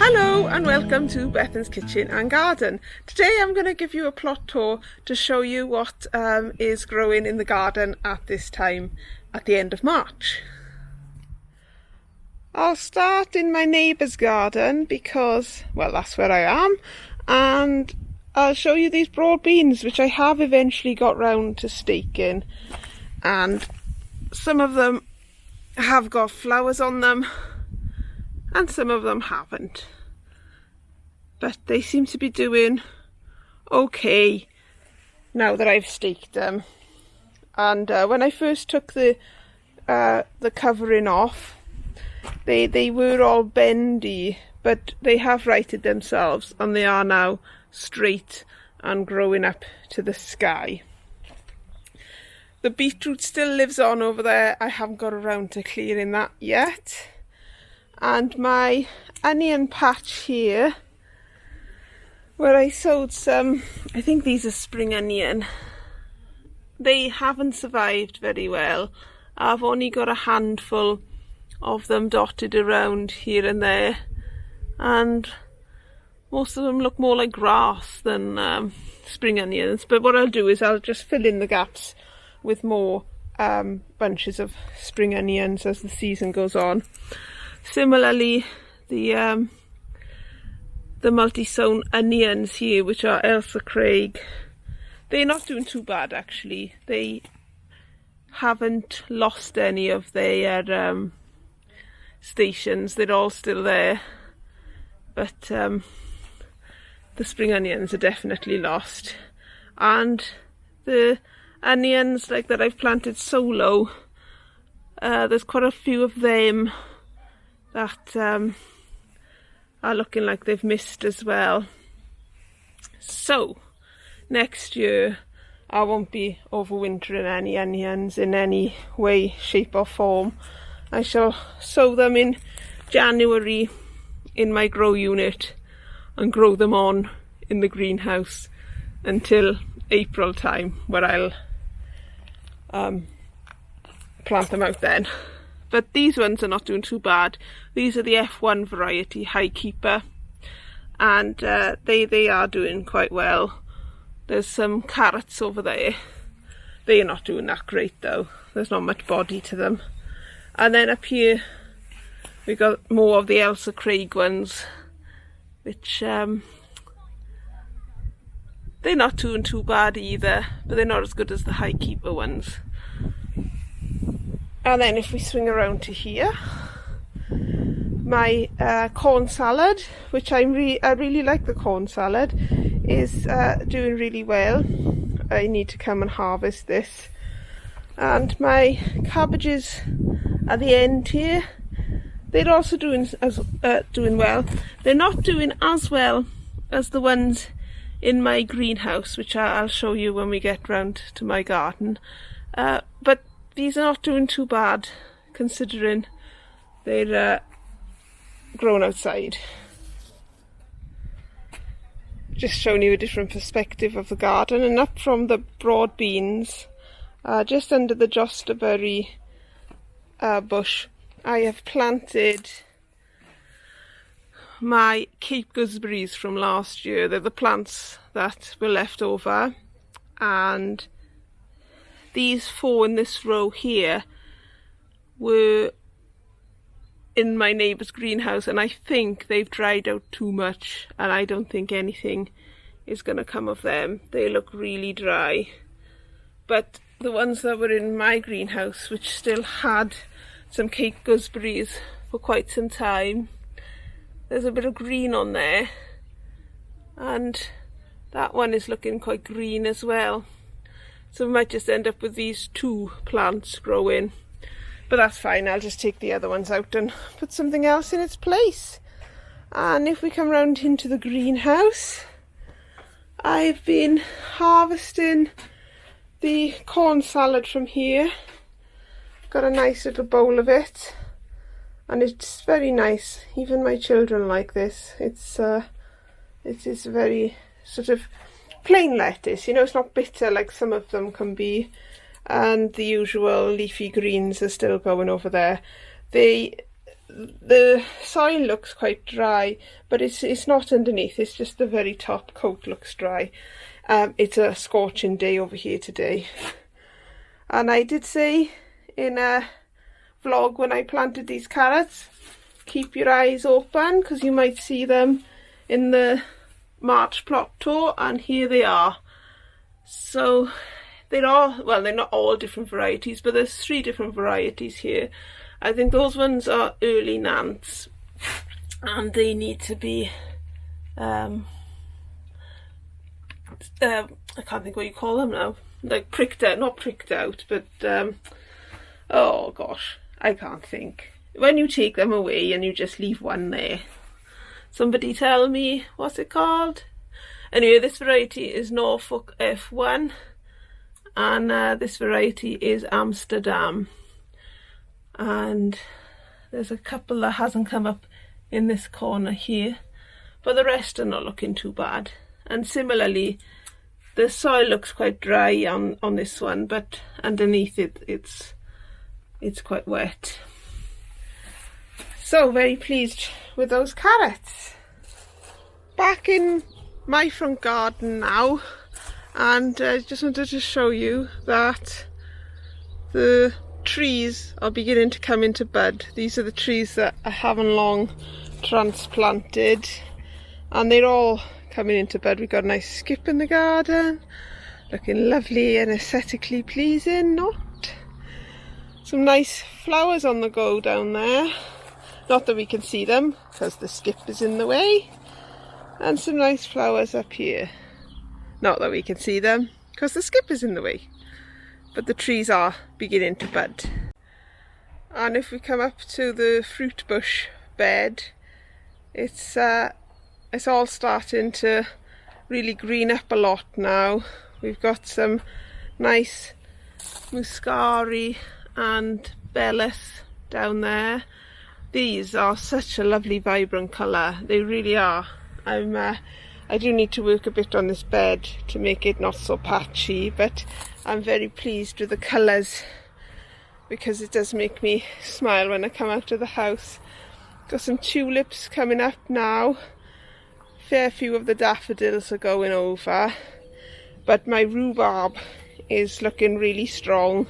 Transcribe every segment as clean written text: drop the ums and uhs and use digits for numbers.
Hello and welcome to Bethan's Kitchen and Garden. Today I'm going to give you a plot tour to show you what is growing in the garden at this time at the end of March. I'll start in my neighbour's garden because, well, that's where I am, and I'll show you these broad beans which I have eventually got round to staking, and some of them have got flowers on them and some of them haven't, but they seem to be doing okay now that I've staked them. And when I first took the covering off, they were all bendy, but they have righted themselves and they are now straight and growing up to the sky. The beetroot still lives on over there. I haven't got around to clearing that yet. And my onion patch here, where I sowed some, I think these are spring onion, they haven't survived very well. I've only got a handful of them dotted around here and there, and most of them look more like grass than spring onions. But what I'll do is I'll just fill in the gaps with more bunches of spring onions as the season goes on. Similarly, the multi-sown onions here, which are Elsa Craig, they're not doing too bad actually. They haven't lost any of their stations. They're all still there, but the spring onions are definitely lost. And the onions like that I've planted solo, there's quite a few of them that are looking like they've missed as well. So next year I won't be overwintering any onions in any way, shape or form. I shall sow them in January in my grow unit and grow them on in the greenhouse until April time, where I'll plant them out then. But these ones are not doing too bad. These are the F1 variety High Keeper, and they are doing quite well. There's some carrots over there. They are not doing that great though. There's not much body to them. And then up here we got more of the Elsa Craig ones, which they're not doing too bad either, but they're not as good as the High Keeper ones. And then if we swing around to here, my corn salad, which I really like the corn salad, is doing really well. I need to come and harvest this. And my cabbages at the end here, they're also doing well. They're not doing as well as the ones in my greenhouse, which I'll show you when we get round to my garden. But these are not doing too bad considering they're grown outside. Just showing you a different perspective of the garden. And up from the broad beans, just under the jostaberry bush, I have planted my Cape gooseberries from last year. They're the plants that were left over, and these 4 in this row here were in my neighbour's greenhouse, and I think they've dried out too much, and I don't think anything is going to come of them. They look really dry. But the ones that were in my greenhouse, which still had some Cape gooseberries for quite some time, there's a bit of green on there, and that one is looking quite green as well. So we might just end up with these 2 plants growing, but that's fine. I'll just take the other ones out and put something else in its place. And if we come round into the greenhouse, I've been harvesting the corn salad from here. Got a nice little bowl of it, and it's very nice. Even my children like this. It is very sort of plain lettuce, you know, it's not bitter like some of them can be, and the usual leafy greens are still going over there. They the soil looks quite dry, but it's not underneath, it's just the very top coat looks dry. It's a scorching day over here today. And I did say in a vlog when I planted these carrots, keep your eyes open because you might see them in the March plot tour, and here they are. So they're not all different varieties, but there's 3 different varieties here. I think those ones are early Nants, and they need to be I can't think what you call them now, like pricked out, not pricked out, but oh gosh, I can't think. When you take them away and you just leave one there. Somebody tell me, what's it called? Anyway, this variety is Norfolk F1, and this variety is Amsterdam. And there's a couple that hasn't come up in this corner here, but the rest are not looking too bad. And similarly, the soil looks quite dry on this one, but underneath it's quite wet. So very pleased with those carrots. Back in my front garden now, and I just wanted to show you that the trees are beginning to come into bud. These are the trees that I haven't long transplanted, and they're all coming into bud. We've got a nice skip in the garden, looking lovely and aesthetically pleasing, not? Some nice flowers on the go down there. Not that we can see them because the skip is in the way. And some nice flowers up here. Not that we can see them because the skip is in the way. But the trees are beginning to bud. And if we come up to the fruit bush bed, it's all starting to really green up a lot now. We've got some nice muscari and bellis down there. These are such a lovely vibrant colour, they really are. I do need to work a bit on this bed to make it not so patchy, but I'm very pleased with the colours because it does make me smile when I come out of the house. Got some tulips coming up now. Fair few of the daffodils are going over, but my rhubarb is looking really strong,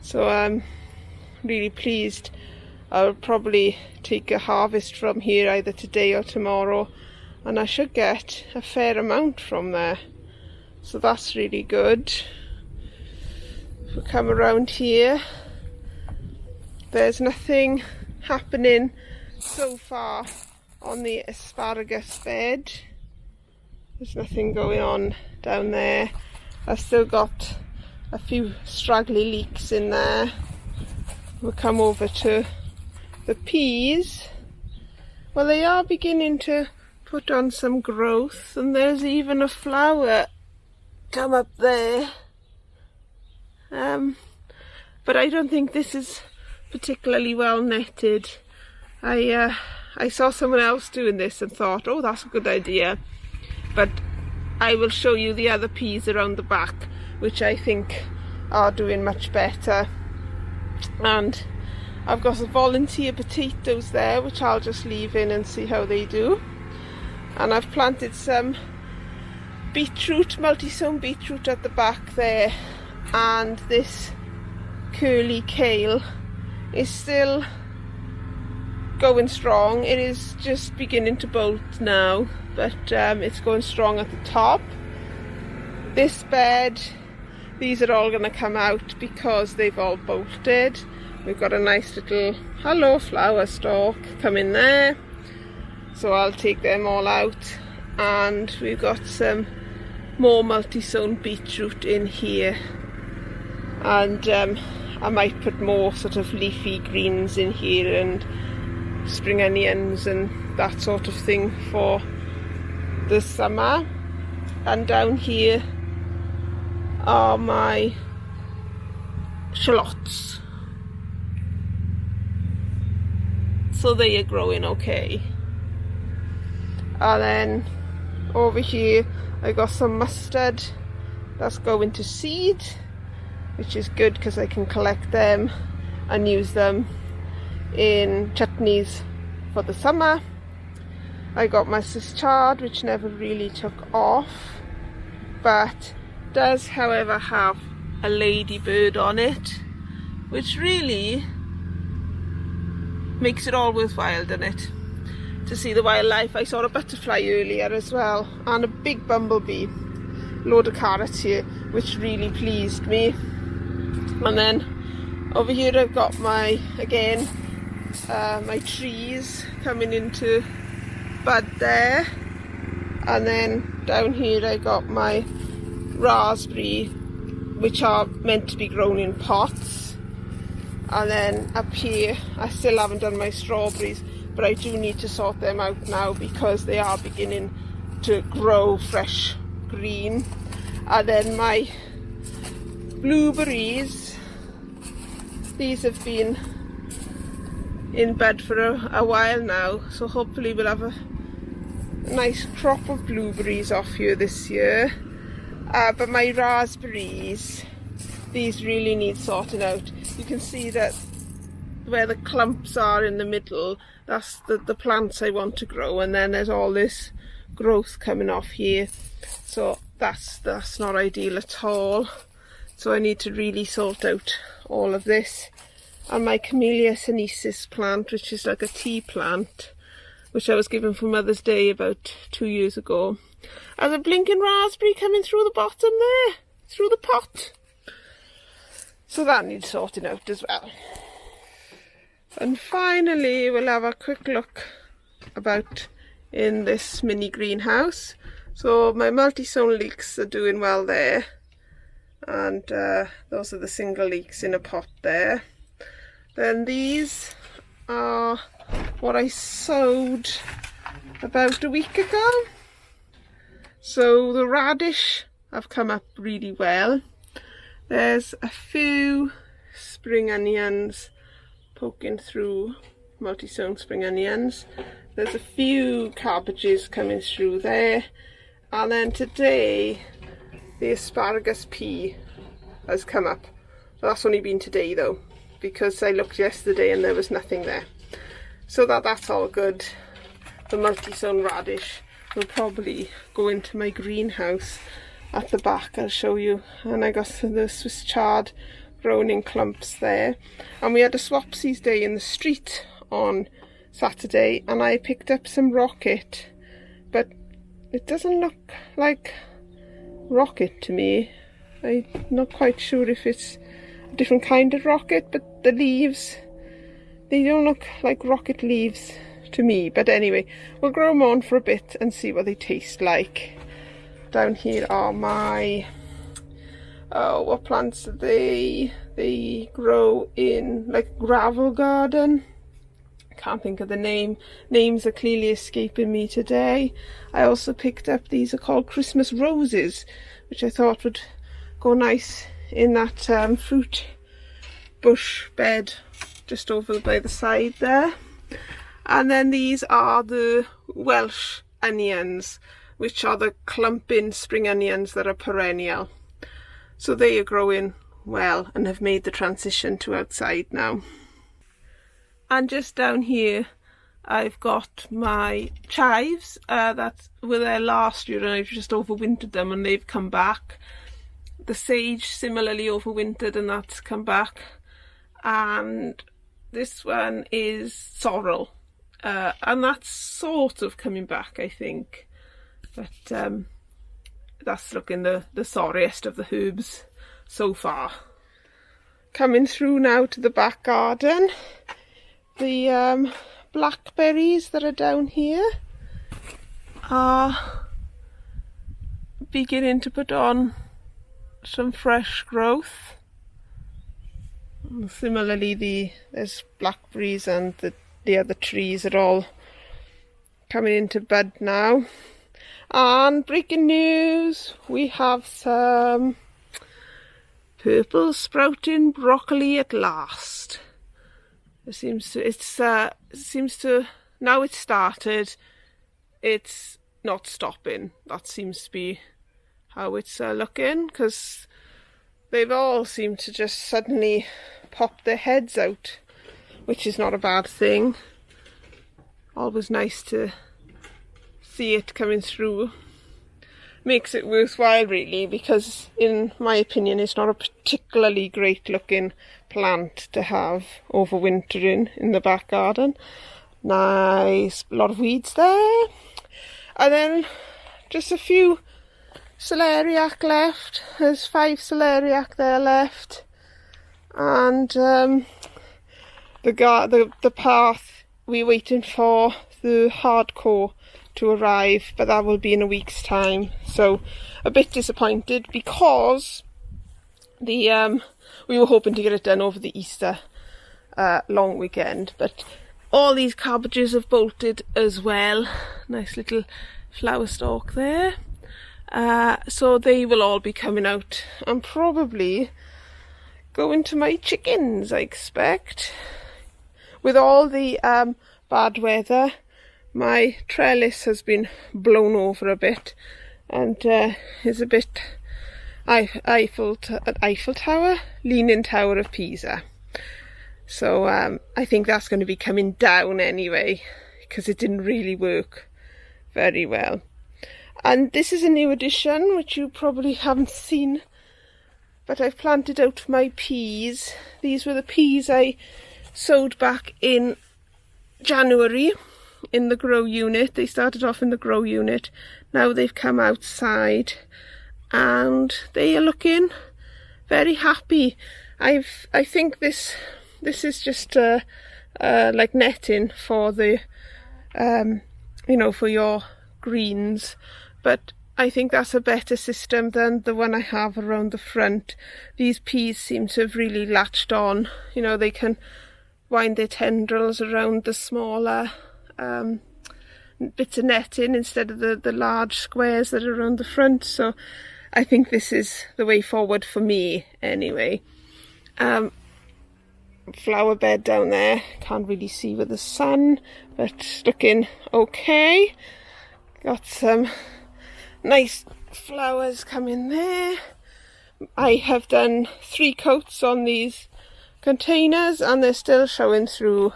so I'm really pleased. I'll probably take a harvest from here either today or tomorrow, and I should get a fair amount from there, so that's really good. If we come around here, there's nothing happening so far on the asparagus bed. There's nothing going on down there. I've still got a few straggly leeks in there. We'll come over to the peas. Well, they are beginning to put on some growth, and there's even a flower come up there. But I don't think this is particularly well netted. I saw someone else doing this and thought, oh, that's a good idea. But I will show you the other peas around the back, which I think are doing much better. And I've got some volunteer potatoes there, which I'll just leave in and see how they do. And I've planted some beetroot, multi-sown beetroot at the back there. And this curly kale is still going strong. It is just beginning to bolt now, but it's going strong at the top. This bed, these are all going to come out because they've all bolted. We've got a nice little hello flower stalk coming there, so I'll take them all out. And we've got some more multi-sown beetroot in here, and I might put more sort of leafy greens in here and spring onions and that sort of thing for the summer. And down here are my shallots, so they are growing okay. And then over here I got some mustard that's going to seed, which is good because I can collect them and use them in chutneys for the summer. I got my Swiss chard, which never really took off, but does however have a ladybird on it, which really makes it all worthwhile, doesn't it? To see the wildlife. I saw a butterfly earlier as well, and a big bumblebee. Load of carrots here, which really pleased me. And then over here I've got my, again, my trees coming into bud there. And then down here I got my raspberry, which are meant to be grown in pots. And then up here I still haven't done my strawberries, but I do need to sort them out now because they are beginning to grow fresh green. And then my blueberries, these have been in bed for a while now, so hopefully we'll have a nice crop of blueberries off here this year. But my raspberries, these really need sorting out. You can see that where the clumps are in the middle, that's the plants I want to grow, and then there's all this growth coming off here, so that's not ideal at all. So I need to really sort out all of this. And my Camellia sinensis plant, which is like a tea plant, which I was given for Mother's Day about 2 years ago, has a blinking raspberry coming through the bottom there, through the pot. So that needs sorting out as well. And finally we'll have a quick look about in this mini greenhouse. So my multi-sown leeks are doing well there, and those are the single leeks in a pot there. Then these are what I sowed about a week ago. So the radish have come up really well. There's a few spring onions poking through, multi-sown spring onions. There's a few cabbages coming through there. And then today the asparagus pea has come up. That's only been today though, because I looked yesterday and there was nothing there. So that's all good. The multi-sown radish will probably go into my greenhouse at the back. I'll show you. And I got the Swiss chard grown in clumps there. And we had a swapsies day in the street on Saturday, and I picked up some rocket, but it doesn't look like rocket to me. I'm not quite sure if it's a different kind of rocket, but the leaves, they don't look like rocket leaves to me. But anyway, we'll grow them on for a bit and see what they taste like. Down here are my, what plants are they? They grow in like gravel garden. Can't think of the name. Names are clearly escaping me today. I also picked up, these are called Christmas roses, which I thought would go nice in that fruit bush bed just over by the side there. And then these are the Welsh onions, which are the clumping spring onions that are perennial. So they are growing well and have made the transition to outside now. And just down here I've got my chives that were there last year, and I've just overwintered them and they've come back. The sage similarly overwintered and that's come back. And this one is sorrel, and that's sort of coming back, I think. But that's looking the sorriest of the herbs so far. Coming through now to the back garden. The blackberries that are down here are beginning to put on some fresh growth. And similarly, there's blackberries and the other trees are all coming into bud now. And breaking news, we have some purple sprouting broccoli at last. It seems to now it's started, it's not stopping. That seems to be how it's looking, because they've all seemed to just suddenly pop their heads out which is not a bad thing. Always nice to see it coming through. Makes it worthwhile really, because in my opinion it's not a particularly great looking plant to have overwintering in the back garden. Nice, a lot of weeds there. And then just a few celeriac left. There's 5 celeriac there left. And the path we're waiting for the hardcore to arrive, but that will be in a week's time. So a bit disappointed, because we were hoping to get it done over the Easter long weekend, but all these cabbages have bolted as well. Nice little flower stalk there. So they will all be coming out and probably going to my chickens, I expect. With all the bad weather, my trellis has been blown over a bit and is a bit Eiffel Tower, Leaning Tower of Pisa. So I think that's going to be coming down anyway, because it didn't really work very well. And this is a new addition which you probably haven't seen, but I've planted out my peas. These were the peas I sowed back in January in the grow unit. They started off in the grow unit. Now they've come outside and they are looking very happy. I think this is just like netting for the for your greens, but I think that's a better system than the one I have around the front. These peas seem to have really latched on. They can wind their tendrils around the smaller bits of netting instead of the large squares that are around the front. So I think this is the way forward for me anyway. Flower bed down there, can't really see with the sun, but looking okay. Got some nice flowers coming there. I have done 3 coats on these containers and they're still showing through,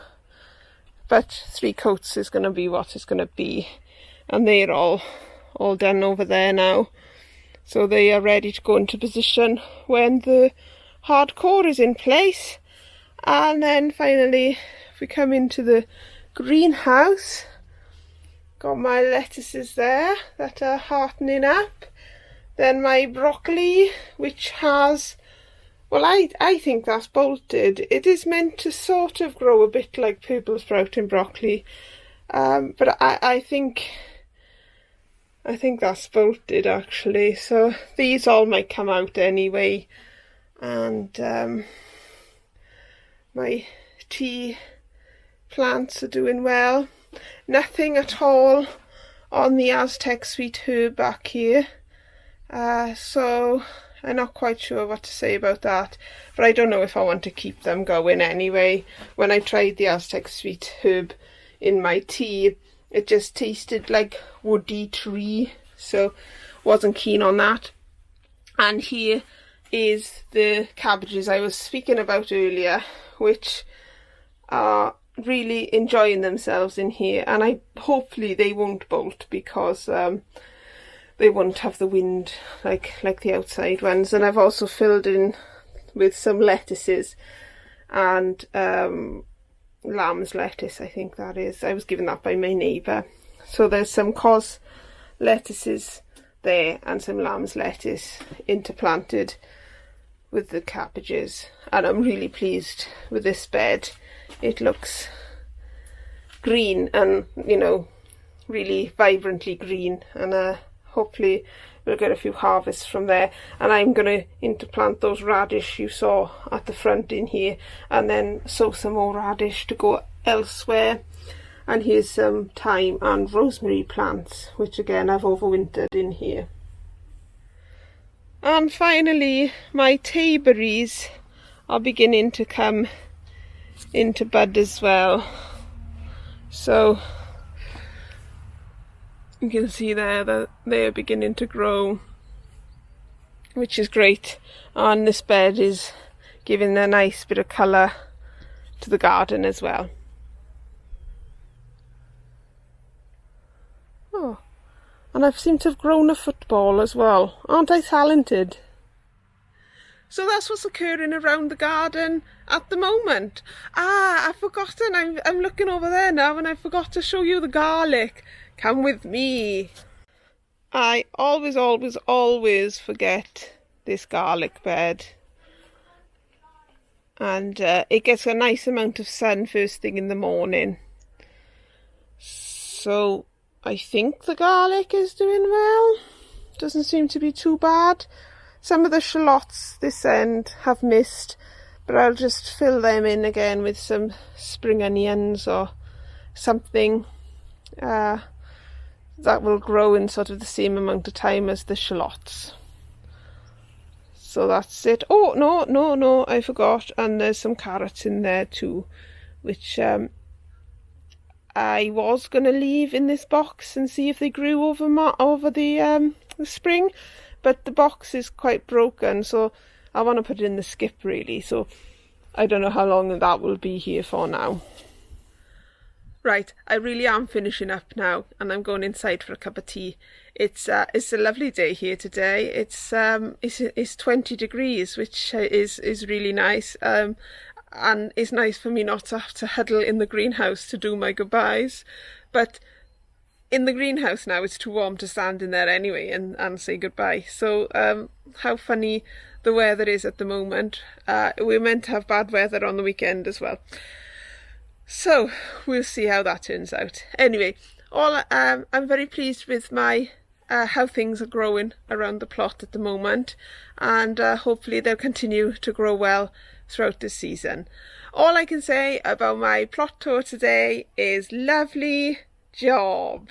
but 3 coats is going to be what it's going to be, and they're all done over there now, so they are ready to go into position when the hardcore is in place. And then finally, if we come into the greenhouse, got my lettuces there that are heartening up. Then my broccoli, which has, well, I think that's bolted. It is meant to sort of grow a bit like purple sprouting broccoli, but I think that's bolted actually. So these all might come out anyway. And my tea plants are doing well. Nothing at all on the Aztec sweet herb back here, so I'm not quite sure what to say about that, but I don't know if I want to keep them going anyway. When I tried the Aztec sweet herb in my tea, it just tasted like woody tree, so wasn't keen on that. And here is the cabbages I was speaking about earlier, which are really enjoying themselves in here, and hopefully they won't bolt, because they won't have the wind like the outside ones. And I've also filled in with some lettuces and lamb's lettuce, I think that is. I was given that by my neighbour. So there's some cos lettuces there and some lamb's lettuce interplanted with the cabbages, and I'm really pleased with this bed. It looks green and really vibrantly green, and hopefully we'll get a few harvests from there. And I'm going to interplant those radish you saw at the front in here, and then sow some more radish to go elsewhere. And here's some thyme and rosemary plants, which again I've overwintered in here. And finally, my tayberries are beginning to come into bud as well. So you can see there that they're beginning to grow, which is great. And this bed is giving a nice bit of colour to the garden as well. Oh, and I've seemed to have grown a football as well. Aren't I talented? So that's what's occurring around the garden at the moment. I've forgotten. I'm looking over there now and I forgot to show you the garlic. Come with me. I always forget this garlic bed. And it gets a nice amount of sun first thing in the morning. So I think the garlic is doing well. Doesn't seem to be too bad. Some of the shallots this end have missed, but I'll just fill them in again with some spring onions or something that will grow in sort of the same amount of time as the shallots. So that's it. Oh, no, I forgot. And there's some carrots in there too, which I was going to leave in this box and see if they grew over the spring. But the box is quite broken, so I want to put it in the skip really. So I don't know how long that will be here for now. Right, I really am finishing up now and I'm going inside for a cup of tea. It's a lovely day here today. It's 20 degrees, which is really nice. And it's nice for me not to have to huddle in the greenhouse to do my goodbyes. But in the greenhouse now, it's too warm to stand in there anyway and say goodbye. So how funny the weather is at the moment. We're meant to have bad weather on the weekend as well. So we'll see how that turns out. Anyway, I'm very pleased with my how things are growing around the plot at the moment, and hopefully they'll continue to grow well throughout this season. All I can say about my plot tour today is lovely job.